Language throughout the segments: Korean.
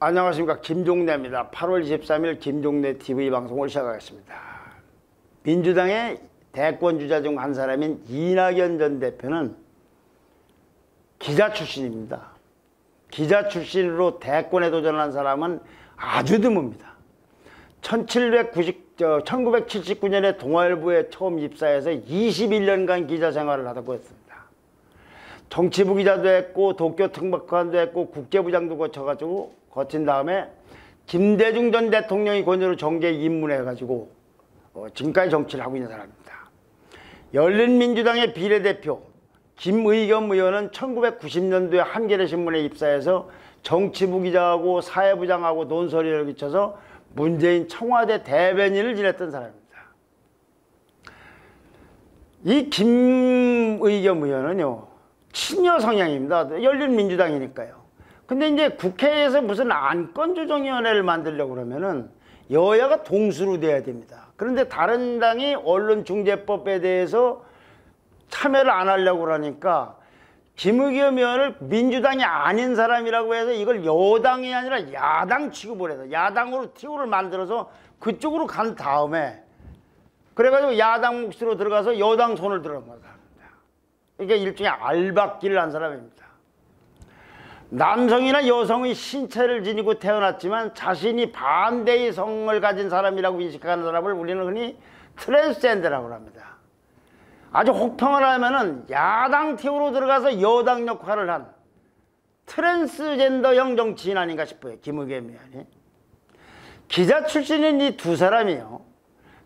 안녕하십니까, 김종래입니다. 8월 23일 김종래 TV 방송을 시작하겠습니다. 민주당의 대권주자 중 한 사람인 이낙연 전 대표는 기자 출신입니다. 기자 출신으로 대권에 도전한 사람은 아주 드뭅니다. 1979년에 동아일보에 처음 입사해서 21년간 기자 생활을 하다고 했습니다. 정치부 기자도 했고 도쿄 특파원도 했고 국제부장도 거친 다음에 김대중 전 대통령이 권유로 정계에 입문해가지고 지금까지 정치를 하고 있는 사람입니다. 열린민주당의 비례대표 김의겸 의원은 1990년도에 한겨레신문에 입사해서 정치부 기자하고 사회부장하고 논설위를 거쳐서 문재인 청와대 대변인을 지냈던 사람입니다. 이 김의겸 의원은요, 친여 성향입니다. 열린민주당이니까요. 근데 이제 국회에서 무슨 안건조정위원회를 만들려고 그러면은 여야가 동수로 돼야 됩니다. 그런데 다른 당이 언론중재법에 대해서 참여를 안 하려고 그러니까 김의겸 의원을 민주당이 아닌 사람이라고 해서 이걸 여당이 아니라 야당 취급을 해서 야당으로 티오를 만들어서 그쪽으로 간 다음에 그래가지고 야당 몫으로 들어가서 여당 손을 들어간 겁니다. 이게 일종의 알박기를 한 사람입니다. 남성이나 여성의 신체를 지니고 태어났지만 자신이 반대의 성을 가진 사람이라고 인식하는 사람을 우리는 흔히 트랜스젠더라고 합니다. 아주 혹평을 하면은 야당 티오로 들어가서 여당 역할을 한 트랜스젠더형 정치인 아닌가 싶어요. 김의겸 의원이. 기자 출신인 이 두 사람이요,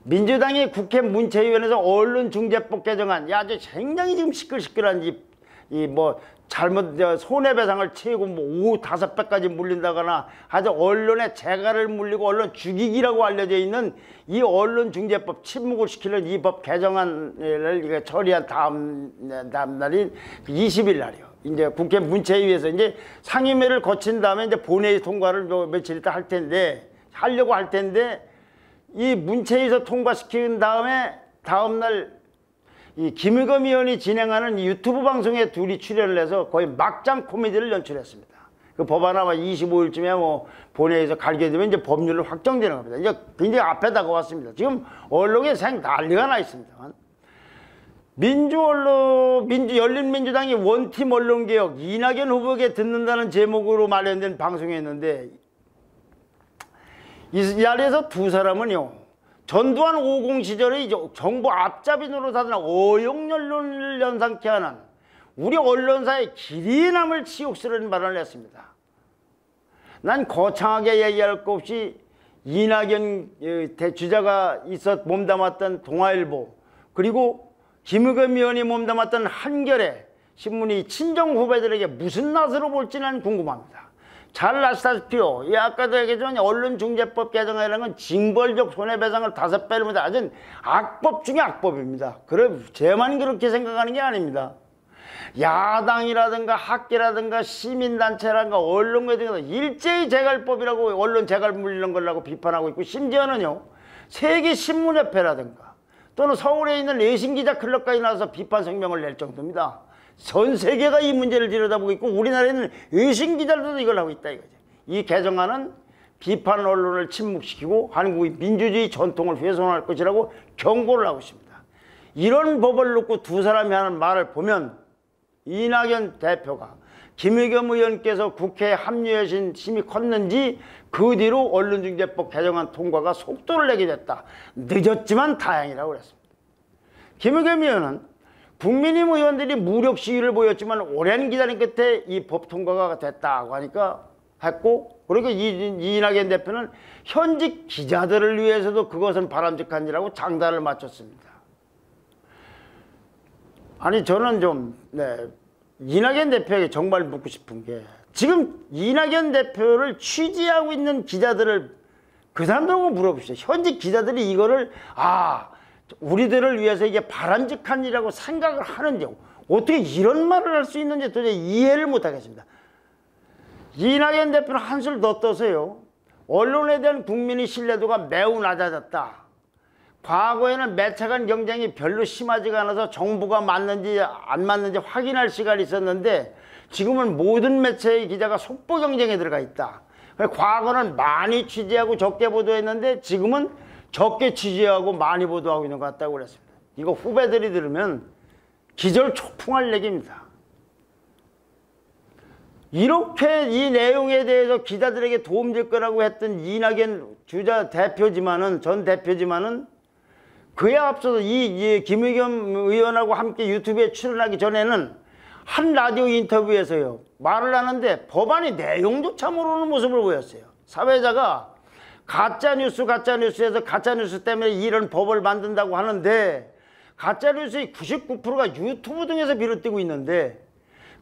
민주당이 국회 문체위원회에서 언론중재법 개정안, 아주 굉장히 지금 시끌시끌한 잘못 손해배상을 채우고 5~5배까지 물린다거나 아주 언론에 재갈을 물리고 언론 죽이기라고 알려져 있는 이 언론중재법 침묵을 시키는 이 법 개정안을 처리한 다음 날인 20일 날이요. 이제 국회 문체위에서 이제 상임위를 거친 다음에 이제 본회의 통과를 며칠 있다 하려고 할 텐데 이 문체위에서 통과시킨 다음에 다음날 이 김의겸 의원이 진행하는 유튜브 방송에 둘이 출연을 해서 거의 막장 코미디를 연출했습니다. 그 법안 아마 25일쯤에 본회의에서 갈게 되면 이제 법률로 확정되는 겁니다. 이제 굉장히 앞에 다가왔습니다. 지금 언론에 난리가 나 있습니다. 열린민주당이 원팀 언론개혁 이낙연 후보에게 듣는다는 제목으로 마련된 방송이었는데 이 자리에서 두 사람은요, 전두환 50 시절의 정부 앞잡이 노릇하던 어용연론을 연상케 하는 우리 언론사의 길이 남을 치욕스러운 발언을 했습니다. 난 거창하게 얘기할 것 없이 이낙연 주자가 몸담았던 동아일보, 그리고 김의겸 의원이 몸담았던 한겨레 신문이 친정 후배들에게 무슨 낯으로 볼지 난 궁금합니다. 잘 아시다시피요, 아까도 얘기했지만 언론중재법 개정이라는 건 징벌적 손해배상을 5배를 아주 악법 중에 악법입니다. 그럼 제만 그렇게 생각하는 게 아닙니다. 야당이라든가 학계라든가 시민단체라든가 언론계 등에서 일제히 재갈법이라고 언론 재갈 물리는 걸라고 비판하고 있고, 심지어는요 세계신문협회라든가 또는 서울에 있는 내신기자 클럽까지 나와서 비판 성명을 낼 정도입니다. 전 세계가 이 문제를 들여다보고 있고 우리나라에는 외신기자들도 이걸 하고 있다 이거죠. 이 개정안은 비판 언론을 침묵시키고 한국의 민주주의 전통을 훼손할 것이라고 경고를 하고 있습니다. 이런 법을 놓고 두 사람이 하는 말을 보면 이낙연 대표가 김의겸 의원께서 국회에 합류하신 힘이 컸는지 그 뒤로 언론중재법 개정안 통과가 속도를 내게 됐다. 늦었지만 다행이라고 그랬습니다. 김의겸 의원은 국민의힘 의원들이 무력 시위를 보였지만 오랜 기다림 끝에 이 법 통과가 됐다고 하니까 했고, 그리고 이낙연 대표는 현직 기자들을 위해서도 그것은 바람직한 일이라고 장단을 맞췄습니다. 아니 저는 좀 이낙연 대표에게 정말 묻고 싶은 게, 지금 이낙연 대표를 취재하고 있는 기자들을 그 사람들하고 물어보시죠. 현직 기자들이 이거를 우리들을 위해서 이게 바람직한 일이라고 생각을 하는지, 어떻게 이런 말을 할 수 있는지 도저히 이해를 못하겠습니다. 이낙연 대표는 한술 더 떠서요. 언론에 대한 국민의 신뢰도가 매우 낮아졌다. 과거에는 매체간 경쟁이 별로 심하지가 않아서 정보가 맞는지 안 맞는지 확인할 시간이 있었는데 지금은 모든 매체의 기자가 속보 경쟁에 들어가 있다. 과거는 많이 취재하고 적게 보도했는데 지금은 적게 취재하고 많이 보도하고 있는 것 같다고 그랬습니다. 이거 후배들이 들으면 기절초풍할 얘기입니다. 이렇게 이 내용에 대해서 기자들에게 도움될 거라고 했던 이낙연 주자 대표지만은 전 대표지만은 그에 앞서서 이 김의겸 의원하고 함께 유튜브에 출연하기 전에는 한 라디오 인터뷰에서요 말을 하는데 법안의 내용조차 모르는 모습을 보였어요. 사회자가 가짜뉴스에서 가짜뉴스 때문에 이런 법을 만든다고 하는데 가짜뉴스의 99%가 유튜브 등에서 비롯되고 있는데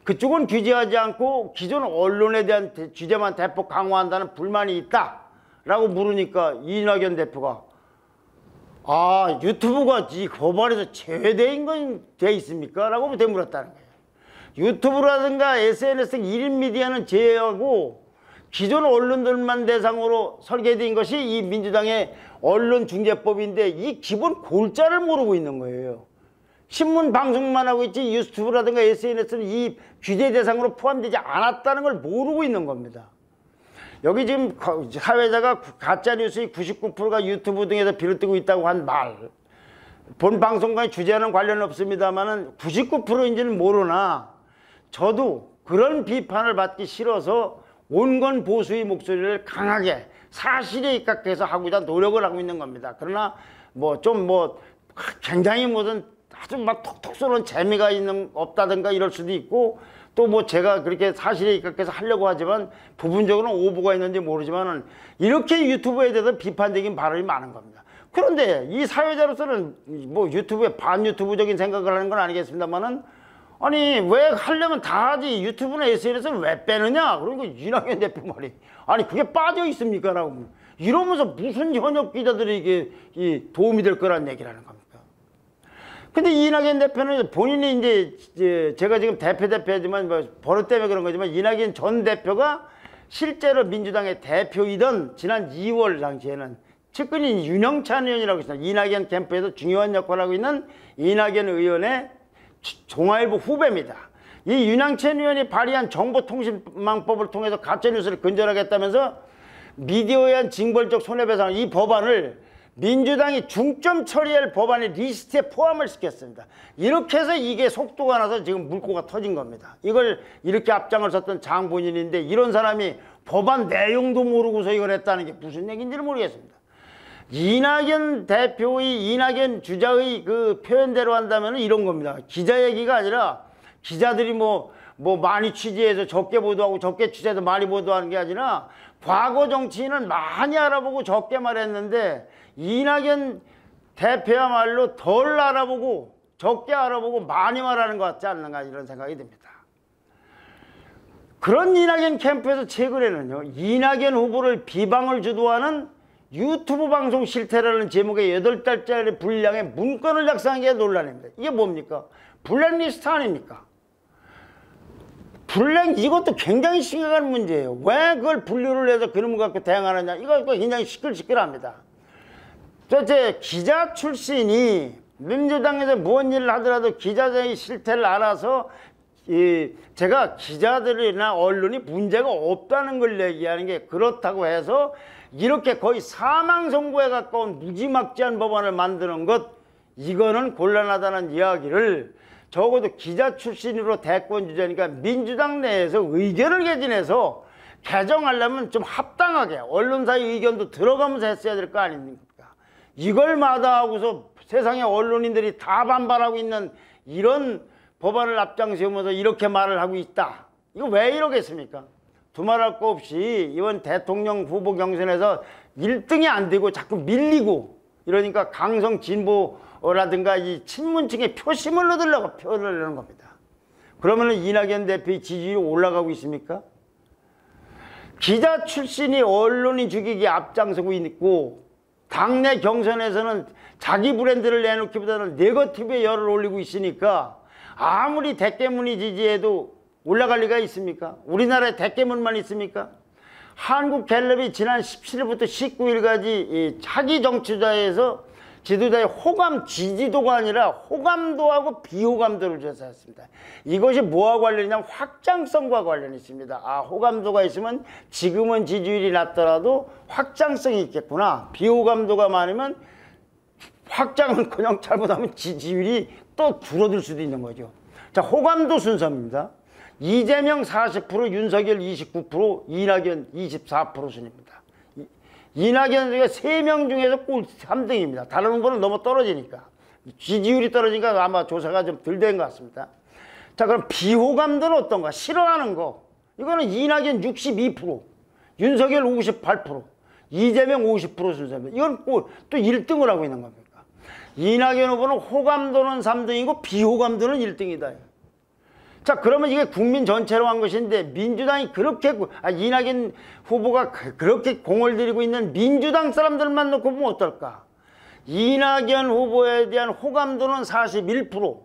그쪽은 규제하지 않고 기존 언론에 대한 규제만 대폭 강화한다는 불만이 있다라고 물으니까 이낙연 대표가 아 유튜브가 이 법안에서 제외된 건 돼 있습니까? 라고 되물었다는 거예요. 유튜브라든가 SNS 등 1인 미디어는 제외하고 기존 언론들만 대상으로 설계된 것이 이 민주당의 언론중재법인데 이 기본 골자를 모르고 있는 거예요. 신문 방송만 하고 있지 유튜브라든가 SNS는 이 규제 대상으로 포함되지 않았다는 걸 모르고 있는 겁니다. 여기 지금 사회자가 가짜뉴스의 99%가 유튜브 등에서 비롯되고 있다고 한 말, 본 방송과의 주제와는 관련 없습니다만 99%인지는 모르나 저도 그런 비판을 받기 싫어서 온건 보수의 목소리를 강하게 사실에 입각해서 하고자 노력을 하고 있는 겁니다. 그러나 굉장히 무슨 아주 막 톡톡 쏘는 재미가 없다든가 이럴 수도 있고 또 제가 그렇게 사실에 입각해서 하려고 하지만 부분적으로는 오보가 있는지 모르지만 이렇게 유튜브에 대해서 비판적인 발언이 많은 겁니다. 그런데 이 사회자로서는 유튜브에 반유튜브적인 생각을 하는 건 아니겠습니다만은 아니 왜 하려면 다 하지 유튜브나 SNS를 왜 빼느냐? 그러니까 이낙연 대표 말이 아니 그게 빠져 있습니까? 라고 이러면서 무슨 현역 기자들이 이게 도움이 될 거란 얘기를 하는 겁니다. 근데 이낙연 대표는 본인이 이제 제가 지금 대표지만 버릇 때문에 그런 거지만 이낙연 전 대표가 실제로 민주당의 대표이던 지난 2월 당시에는 측근인 윤영찬 의원이라고 있습니다. 이낙연 캠프에서 중요한 역할을 하고 있는 이낙연 의원의 동아일보 후배입니다. 이 윤영찬 의원이 발의한 정보통신망법을 통해서 가짜뉴스를 근절하겠다면서 미디어에 의한 징벌적 손해배상 이 법안을 민주당이 중점 처리할 법안의 리스트에 포함을 시켰습니다. 이렇게 해서 이게 속도가 나서 지금 물꼬가 터진 겁니다. 이걸 이렇게 앞장을 섰던 장본인인데 이런 사람이 법안 내용도 모르고서 이걸 했다는 게 무슨 얘기인지를 모르겠습니다. 이낙연 대표의 이낙연 주자의 그 표현대로 한다면 이런 겁니다. 기자 얘기가 아니라 기자들이 많이 취재해서 적게 보도하고 적게 취재해서 많이 보도하는 게 아니라 과거 정치인은 많이 알아보고 적게 말했는데 이낙연 대표야말로 덜 알아보고 적게 알아보고 많이 말하는 것 같지 않는가 이런 생각이 듭니다. 그런 이낙연 캠프에서 최근에는요 이낙연 후보를 비방을 주도하는 유튜브 방송 실태라는 제목의 8달짜리 분량의 문건을 작성한 게 논란입니다. 이게 뭡니까? 블랙리스트 아닙니까? 이것도 굉장히 심각한 문제예요. 왜 그걸 분류를 해서 그놈을 갖고 대응하느냐 이거 굉장히 시끌시끌합니다. 도대체 기자 출신이 민주당에서 무슨 일을 하더라도 기자의 실태를 알아서 제가 기자들이나 언론이 문제가 없다는 걸 얘기하는 게 그렇다고 해서 이렇게 거의 사망 선고에 가까운 무지막지한 법안을 만드는 것 이거는 곤란하다는 이야기를 적어도 기자 출신으로 대권 주자니까 민주당 내에서 의견을 개진해서 개정하려면 좀 합당하게 언론사의 의견도 들어가면서 했어야 될 거 아닙니까? 이걸 마다하고서 세상의 언론인들이 다 반발하고 있는 이런 법안을 앞장세우면서 이렇게 말을 하고 있다. 이거 왜 이러겠습니까? 두말할 거 없이 이번 대통령 후보 경선에서 1등이 안 되고 자꾸 밀리고 이러니까 강성 진보라든가 이 친문층의 표심을 얻으려고 표를 하는 겁니다. 그러면 이낙연 대표의 지지율이 올라가고 있습니까? 기자 출신이 언론인 죽이기에 앞장서고 있고 당내 경선에서는 자기 브랜드를 내놓기보다는 네거티브에 열을 올리고 있으니까 아무리 대깨문이 지지해도 올라갈 리가 있습니까? 우리나라에 대깨문만 있습니까? 한국갤럽이 지난 17일부터 19일까지 차기 정치자에서 지도자의 호감 지지도가 아니라 호감도하고 비호감도를 조사했습니다. 이것이 뭐와 관련이냐면 확장성과 관련이 있습니다. 아, 호감도가 있으면 지금은 지지율이 낮더라도 확장성이 있겠구나. 비호감도가 많으면 확장은 그냥 잘못하면 지지율이 또 줄어들 수도 있는 거죠. 자, 호감도 순서입니다. 이재명 40%, 윤석열 29%, 이낙연 24% 순입니다. 이낙연 중에 3명 중에서 꼴 3등입니다. 다른 후보는 너무 떨어지니까. 지지율이 떨어지니까 아마 조사가 좀 덜 된 것 같습니다. 자, 그럼 비호감도는 어떤가? 싫어하는 거. 이거는 이낙연 62%, 윤석열 58%, 이재명 50% 순서입니다. 이건 또 1등을 하고 있는 겁니까? 이낙연 후보는 호감도는 3등이고 비호감도는 1등이다. 자, 그러면 이게 국민 전체로 한 것인데 민주당이 그렇게 이낙연 후보가 그렇게 공을 들이고 있는 민주당 사람들만 놓고 보면 어떨까? 이낙연 후보에 대한 호감도는 41%,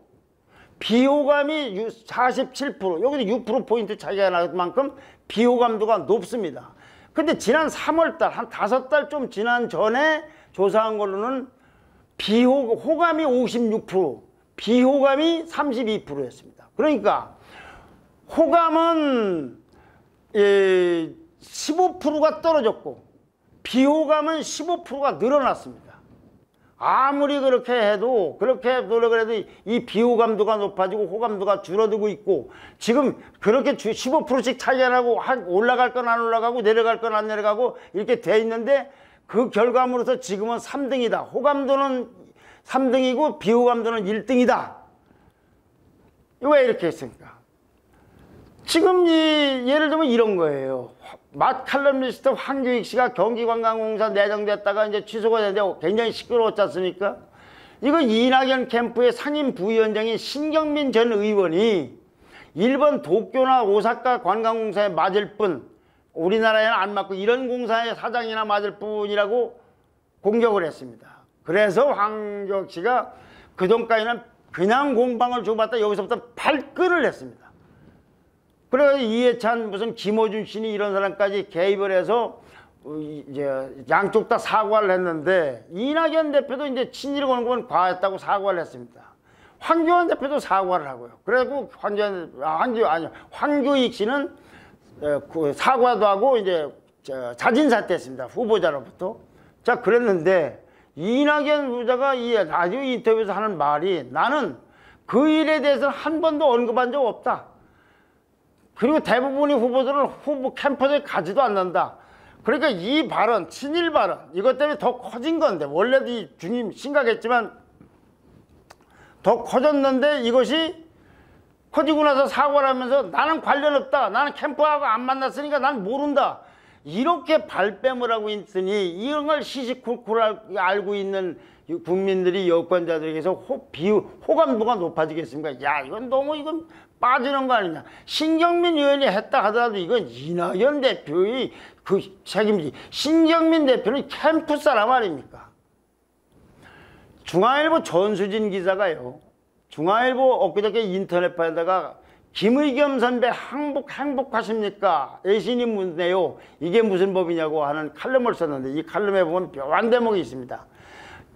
비호감이 47%, 여기도 6%포인트 차이가 나는 만큼 비호감도가 높습니다. 근데 지난 3월달, 한 5달 좀 지난 전에 조사한 걸로는 호감이 56%, 비호감이 32%였습니다. 그러니까 호감은 15%가 떨어졌고 비호감은 15%가 늘어났습니다. 아무리 그렇게 해도 그렇게 노력을 해도 이 비호감도가 높아지고 호감도가 줄어들고 있고 지금 그렇게 15%씩 차이가 나고 올라갈 건 안 올라가고 내려갈 건 안 내려가고 이렇게 돼 있는데 그 결과물로서 지금은 3등이다. 호감도는 3등이고 비호감도는 1등이다. 왜 이렇게 했습니까? 지금 예를 들면 이런 거예요. 칼럼니스트 황교익 씨가 경기관광공사 내정됐다가 이제 취소가 됐는데 굉장히 시끄러웠지 않습니까? 이거 이낙연 캠프의 상임 부위원장인 신경민 전 의원이 일본 도쿄나 오사카 관광공사에 맞을 뿐 우리나라에는 안 맞고 이런 공사의 사장이나 맞을 뿐이라고 공격을 했습니다. 그래서 황교익 씨가 그전까지는 그냥 공방을 주고받다 여기서부터 발끈을 했습니다. 그래서 이해찬 무슨 김어준 씨니 이런 사람까지 개입을 해서 이제 양쪽 다 사과를 했는데 이낙연 대표도 이제 친일 거는 건 과했다고 사과를 했습니다. 황교안 대표도 사과를 하고요. 그리고 황교익 씨는 사과도 하고 이제 자진 사퇴했습니다. 후보자로부터. 자, 그랬는데 이낙연 후보자가 이 라디오 인터뷰에서 하는 말이 나는 그 일에 대해서는 한 번도 언급한 적 없다. 그리고 대부분의 후보들은 후보 캠퍼에 가지도 않는다. 그러니까 이 발언, 친일 발언 이것 때문에 더 커진 건데 원래도 이 중임 심각했지만 더 커졌는데 이것이 커지고 나서 사과를 하면서 나는 관련 없다. 나는 캠프하고 안 만났으니까 난 모른다. 이렇게 발뺌을 하고 있으니 이런 걸 시시콜콜 알고 있는 국민들이 여권자들에게서 호감도가 높아지겠습니까? 야, 이건 너무 이건 빠지는 거 아니냐. 신경민 의원이 했다 하더라도 이건 이낙연 대표의 그 책임지. 신경민 대표는 캠프 사람 아닙니까? 중앙일보 전수진 기자가요. 중앙일보 엊그저께 인터넷판에다가 김의겸 선배 행복하십니까? 애신이 묻네요. 이게 무슨 법이냐고 하는 칼럼을 썼는데 이 칼럼에 보면 묘한 대목이 있습니다.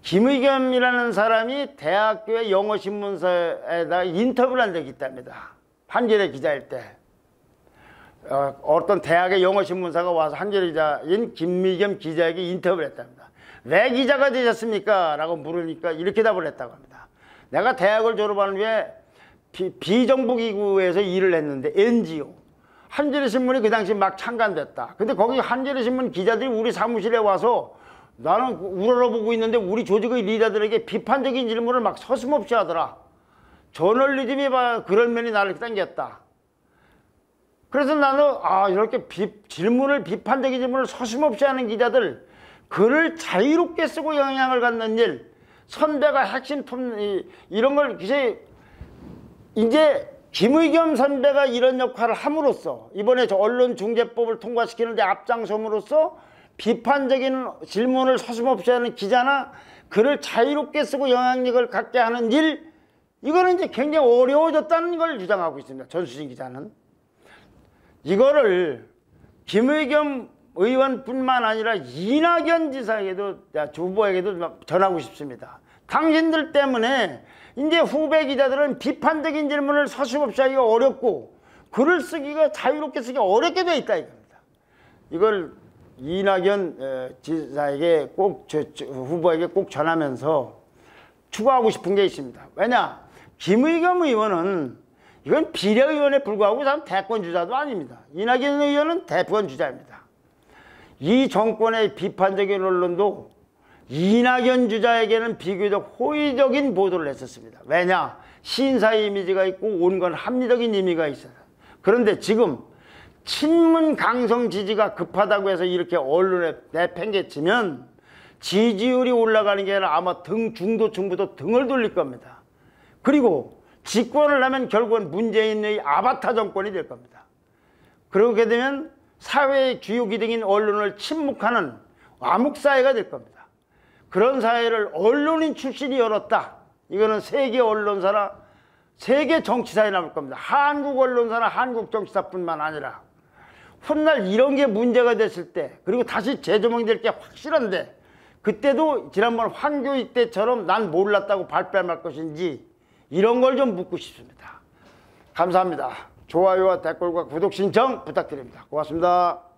김의겸이라는 사람이 대학교의 영어신문사에다 인터뷰를 한 적이 있답니다. 한겨레 기자일 때 어떤 대학의 영어신문사가 와서 한겨레 기자인 김의겸 기자에게 인터뷰를 했답니다. 왜 기자가 되셨습니까? 라고 물으니까 이렇게 답을 했다고 합니다. 내가 대학을 졸업한 후에 비정부기구에서 일을 했는데 NGO 한겨레신문이 그 당시 막 창간됐다. 근데 거기 한겨레신문 기자들이 우리 사무실에 와서 나는 우러러보고 있는데 우리 조직의 리더들에게 비판적인 질문을 막 서슴없이 하더라. 저널리즘이 그런 면이 나를 당겼다. 그래서 나는 이렇게 비판적인 질문을 서슴없이 하는 기자들 글을 자유롭게 쓰고 영향을 갖는 일 선배가 핵심 이런 걸 이제 김의겸 선배가 이런 역할을 함으로써 이번에 저 언론중재법을 통과시키는 데 앞장섬으로써 비판적인 질문을 서슴없이 하는 기자나 글을 자유롭게 쓰고 영향력을 갖게 하는 일 이거는 이제 굉장히 어려워졌다는 걸 주장하고 있습니다. 전수진 기자는. 이거를 김의겸 의원뿐만 아니라 이낙연 지사에게도, 후보에게도 전하고 싶습니다. 당신들 때문에 이제 후배 기자들은 비판적인 질문을 서슴없이 하기가 어렵고 글을 쓰기가 자유롭게 쓰기 어렵게 돼 있다 이겁니다. 이걸 이낙연 지사에게 꼭 후보에게 꼭 전하면서 추가하고 싶은 게 있습니다. 왜냐? 김의겸 의원은 이건 비례의원에 불구하고 참 대권 주자도 아닙니다. 이낙연 의원은 대권 주자입니다. 이 정권의 비판적인 언론도 이낙연 주자에게는 비교적 호의적인 보도를 했었습니다. 왜냐? 신사의 이미지가 있고 온건 합리적인 의미가 있어요. 그런데 지금 친문 강성 지지가 급하다고 해서 이렇게 언론에 내팽개치면 지지율이 올라가는 게 아니라 아마 중도층부터 등을 돌릴 겁니다. 그리고 집권을 하면 결국은 문재인의 아바타 정권이 될 겁니다. 그렇게 되면 사회의 주요 기능인 언론을 침묵하는 암흑사회가 될 겁니다. 그런 사회를 언론인 출신이 열었다. 이거는 세계 언론사나 세계 정치사에 남을 겁니다. 한국 언론사나 한국 정치사뿐만 아니라 훗날 이런 게 문제가 됐을 때, 그리고 다시 재조명이 될 게 확실한데 그때도 지난번 황교익 때처럼 난 몰랐다고 발뺌할 것인지 이런 걸 좀 묻고 싶습니다. 감사합니다. 좋아요와 댓글과 구독 신청 부탁드립니다. 고맙습니다.